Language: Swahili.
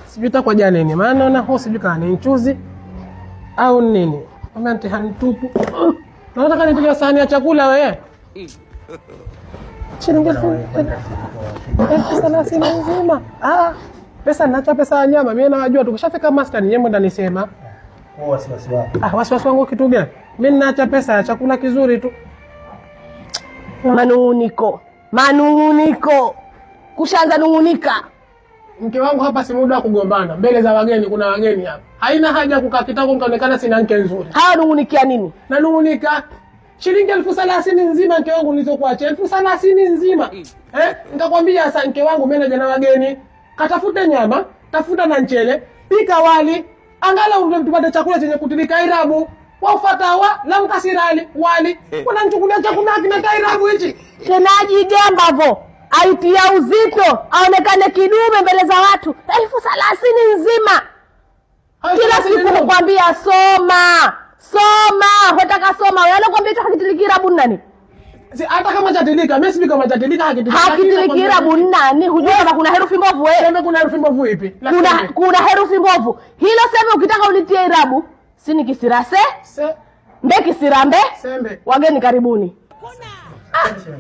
Sijui takwa jana nini. Maana naona ho sijui kama ni mchuzi au nini. Kama mtihani tupu. Nataka nipige sahani ya chakula wewe. Shilingi 30 nzima. Pesa nacha pesa ya nyama. Mimi najua tukishafika maskani nyembo ndanisema. Wasiwasi wako. Wasiwasi wangu kitu gani? Mimi naacha pesa ya chakula kizuri tu. Manunguniko. Kushaanza nungunika. Mke wangu hapa si muda wa kugombana. Mbele za wageni kuna wageni hapa. Haina haja kukaa kitako mkaonekana sina mke nzuri. Hawa nungunikia nini? Na nungunika. Shilingi 30,000 nzima mke wangu nilizokuacha. 30,000 nzima. Nitakwambia sasa mke wangu meneja na wageni. Katafute nyama, tafuta na mchele, pika wali, angalau ndio tupate chakula chenye kutilika irabu. Wafatawa la mkasirali wali. Kuna nchukulia chakula kina tairabu hichi. Tena ajigambavo. Aitia uzito, aonekane kidume mbele za watu. 30,000 nzima. Kila siku kukwambia soma. Hotaka soma. Wewe unakwambia hakitilika irabu nani? Hata kama chatilika, mimi sibi kama chatilika hakitilika. Hakitilika irabu nani? Hujua kama kuna herufi mbovu wewe? Sema kuna herufi mbovu ipi? Kuna herufi mbovu. Hilo sema ukitaka ulitie irabu, si ni kisirase? Mbe kisirambe? Sembe. Wageni karibuni. Ashindwe.